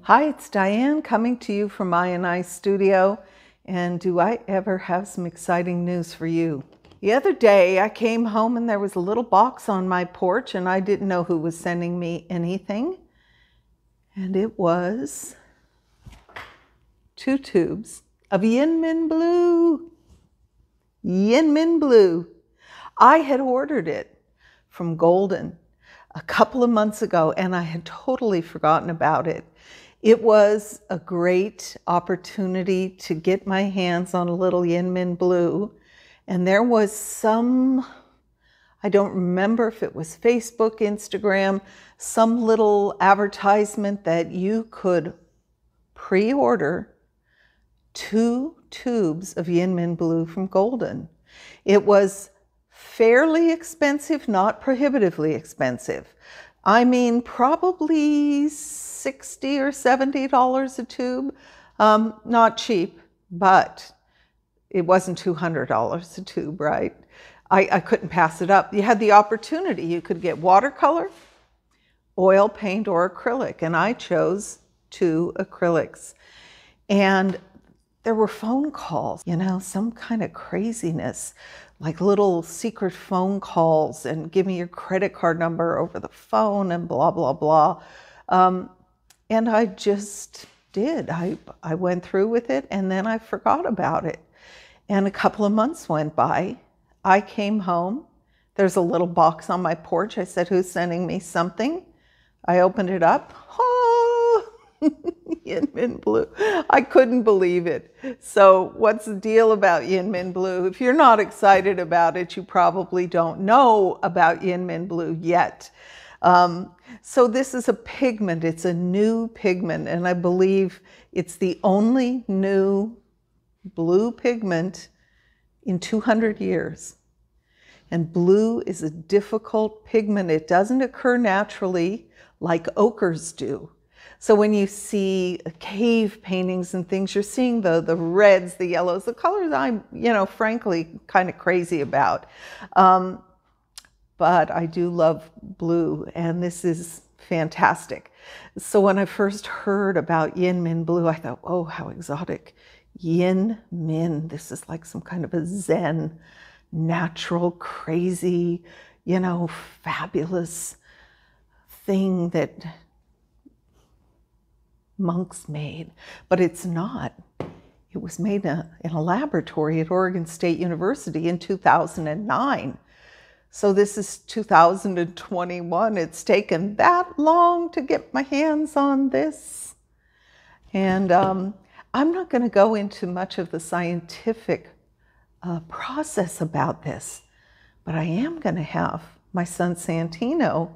Hi, it's Diane coming to you from YInMn studio, and do I ever have some exciting news for you. The other day I came home and there was a little box on my porch and I didn't know who was sending me anything, and it was 2 tubes of YInMn Blue. YInMn Blue. I had ordered it from Golden a couple of months ago and I had totally forgotten about it. It was a great opportunity to get my hands on a little YInMn Blue, and there was some, I don't remember if it was Facebook, Instagram, some little advertisement that you could pre-order 2 tubes of YInMn Blue from Golden. It was fairly expensive, not prohibitively expensive. I mean, probably $60 or $70 a tube. Not cheap, but it wasn't $200 a tube, right? I couldn't pass it up. You had the opportunity. You could get watercolor, oil paint, or acrylic, and I chose 2 acrylics. And there were phone calls, you know, some kind of craziness, like little secret phone calls and give me your credit card number over the phone and blah, blah, blah. And I just did. I went through with it and then I forgot about it. And a couple of months went by. I came home. There's a little box on my porch. I said, who's sending me something? I opened it up. Oh, YInMn Blue. I couldn't believe it. So what's the deal about YInMn Blue? If you're not excited about it, you probably don't know about YInMn Blue yet. So this is a pigment. It's a new pigment, and I believe it's the only new blue pigment in 200 years. And blue is a difficult pigment. It doesn't occur naturally like ochres do. So when you see cave paintings and things, you're seeing the reds, the yellows, the colors I'm, frankly, kind of crazy about. But I do love blue, and this is fantastic. So when I first heard about YInMn Blue, I thought, oh, how exotic. YInMn, this is like some kind of a Zen, natural, crazy, fabulous thing that monks made, but it's not. It was made in a laboratory at Oregon State University in 2009. So this is 2021. It's taken that long to get my hands on this. And I'm not going to go into much of the scientific process about this, but I am going to have my son Santino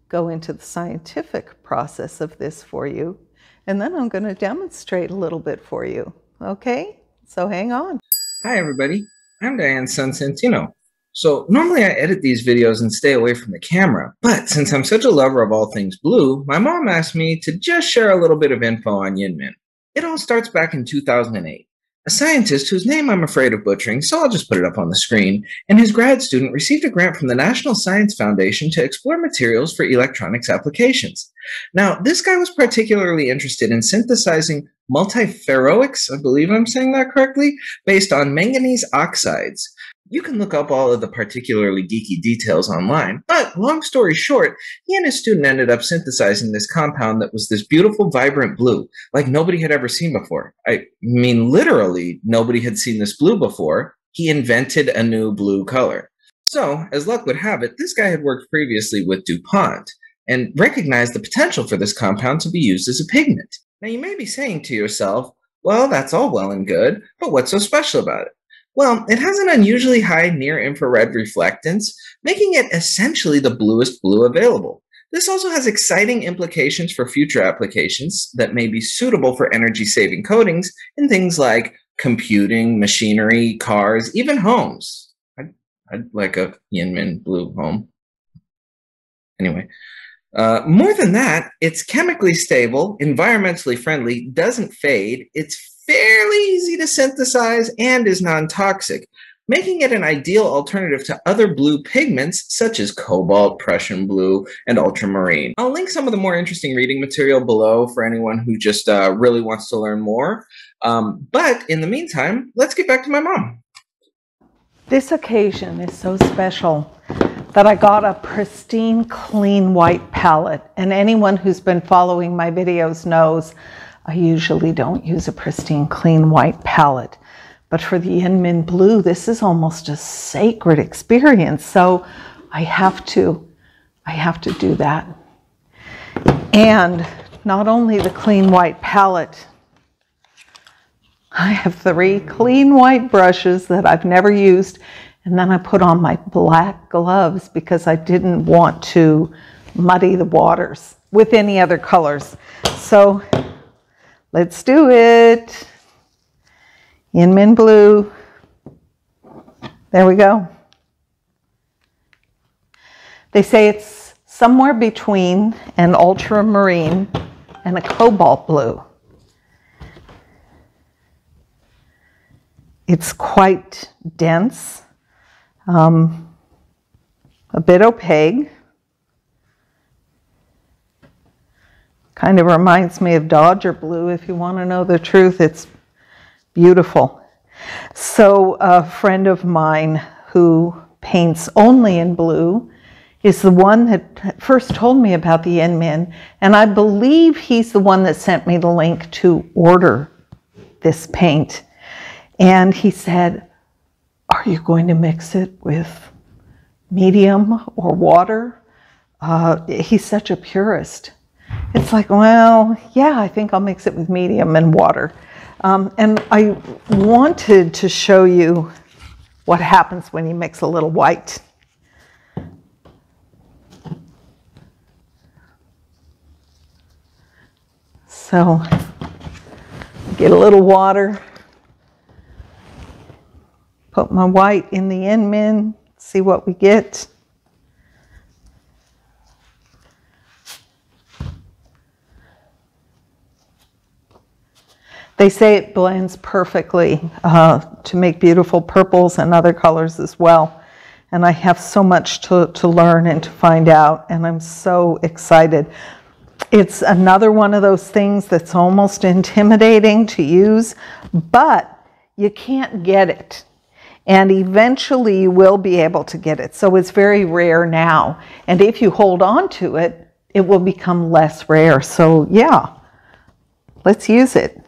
go into the scientific process of this for you. And then I'm going to demonstrate a little bit for you. Okay? So hang on. Hi, everybody. I'm Diane's son, Santino. So normally I edit these videos and stay away from the camera, but since I'm such a lover of all things blue, my mom asked me to just share a little bit of info on YInMn. It all starts back in 2008. A scientist whose name I'm afraid of butchering, so I'll just put it up on the screen, and his grad student received a grant from the National Science Foundation to explore materials for electronics applications. Now, this guy was particularly interested in synthesizing multiferroics, I believe I'm saying that correctly, based on manganese oxides. You can look up all of the particularly geeky details online, but long story short, he and his student ended up synthesizing this compound that was this beautiful, vibrant blue, like nobody had ever seen before. I mean, literally, nobody had seen this blue before. He invented a new blue color. So, as luck would have it, this guy had worked previously with DuPont and recognized the potential for this compound to be used as a pigment. Now, you may be saying to yourself, well, that's all well and good, but what's so special about it? Well, it has an unusually high near-infrared reflectance, making it essentially the bluest blue available. This also has exciting implications for future applications that may be suitable for energy-saving coatings in things like computing, machinery, cars, even homes. I'd like a YInMn Blue home. Anyway, more than that, it's chemically stable, environmentally friendly, doesn't fade, it's fairly easy to synthesize, and is non-toxic, making it an ideal alternative to other blue pigments such as cobalt, Prussian blue, and ultramarine. I'll link some of the more interesting reading material below for anyone who just really wants to learn more. But in the meantime, let's get back to my mom. This occasion is so special that I got a pristine, clean white palette. And anyone who's been following my videos knows I usually don't use a pristine, clean white palette. But for the YInMn Blue, this is almost a sacred experience. So I have to do that. And not only the clean white palette, I have 3 clean white brushes that I've never used. And then I put on my black gloves because I didn't want to muddy the waters with any other colors. So let's do it. YInMn Blue. There we go. They say it's somewhere between an ultramarine and a cobalt blue. It's quite dense, a bit opaque. Kind of reminds me of Dodger blue. If you want to know the truth, it's beautiful. So a friend of mine who paints only in blue is the one that first told me about the YInMn, and I believe he's the one that sent me the link to order this paint. And he said, are you going to mix it with medium or water? He's such a purist. It's like, well, yeah, I think I'll mix it with medium and water. And I wanted to show you what happens when you mix a little white. So get a little water. Put my white in the YInMn, see what we get. They say it blends perfectly to make beautiful purples and other colors as well. And I have so much to learn and to find out, and I'm so excited. It's another one of those things that's almost intimidating to use, but you can't get it. And eventually you will be able to get it. So it's very rare now. And if you hold on to it, it will become less rare. So yeah, let's use it.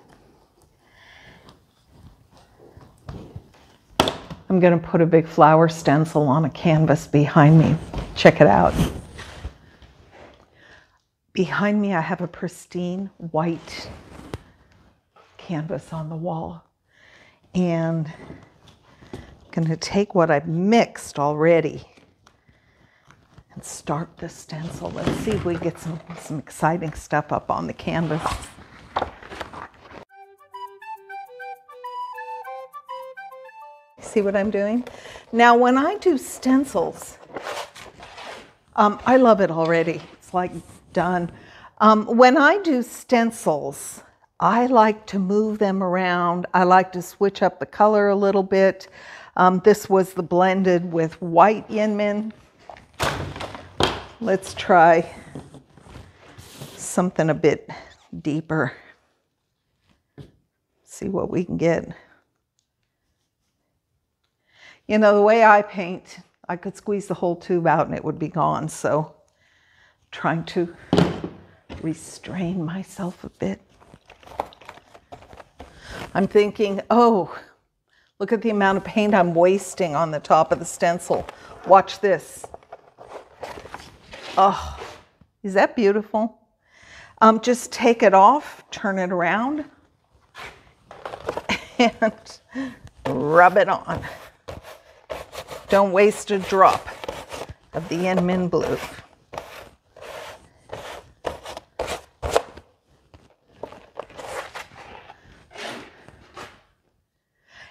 I'm going to put a big flower stencil on a canvas behind me. Check it out. Behind me I have a pristine white canvas on the wall. And I'm going to take what I've mixed already and start the stencil. Let's see if we get some exciting stuff up on the canvas. See what I'm doing? Now when I do stencils, I love it already. It's like done. When I do stencils, I like to move them around. I like to switch up the color a little bit. This was the blended with white YInMn. Let's try something a bit deeper. See what we can get. You know, the way I paint, I could squeeze the whole tube out and it would be gone. So trying to restrain myself a bit. I'm thinking, oh, look at the amount of paint I'm wasting on the top of the stencil. Watch this. Oh, is that beautiful? Just take it off, turn it around, and rub it on. Don't waste a drop of the YInMn Blue.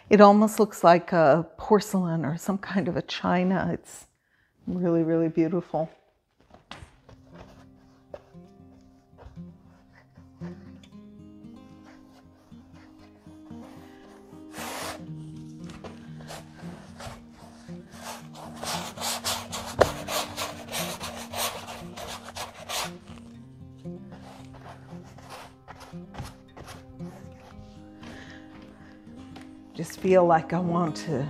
It almost looks like a porcelain or some kind of a china. It's really, really beautiful. Just feel like I want to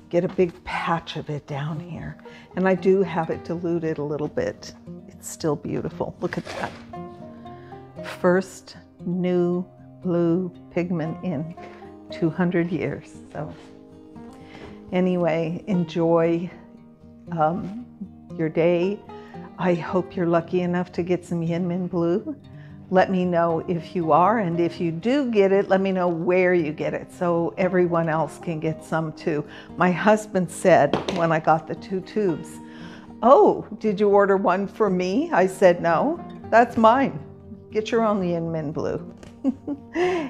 get a big patch of it down here. And I do have it diluted a little bit. It's still beautiful. Look at that. First new blue pigment in 200 years. So anyway, enjoy your day. I hope you're lucky enough to get some YInMn Blue. Let me know if you are, and if you do get it, let me know where you get it so everyone else can get some too. My husband said when I got the 2 tubes, "Oh, did you order one for me?" I said, "No, that's mine. Get your own YInMn Blue."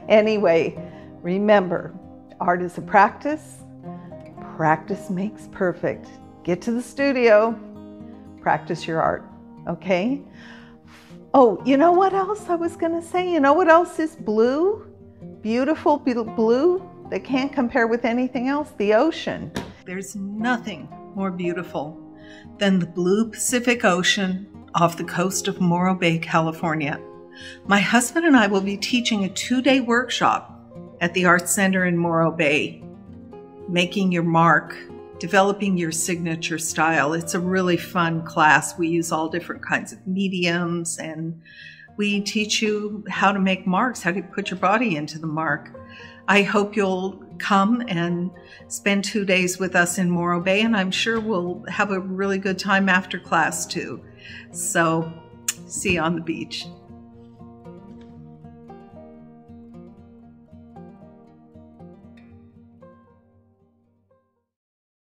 Anyway, remember, art is a practice. Practice makes perfect. Get to the studio, practice your art, okay? Oh, you know what else I was gonna say? You know what else is blue? Beautiful blue that can't compare with anything else? The ocean. There's nothing more beautiful than the blue Pacific Ocean off the coast of Morro Bay, California. My husband and I will be teaching a 2-day workshop at the Art Center in Morro Bay, making your mark, developing your signature style. It's a really fun class. We use all different kinds of mediums, and we teach you how to make marks, how to put your body into the mark. I hope you'll come and spend 2 days with us in Morro Bay, and I'm sure we'll have a really good time after class too. So see you on the beach.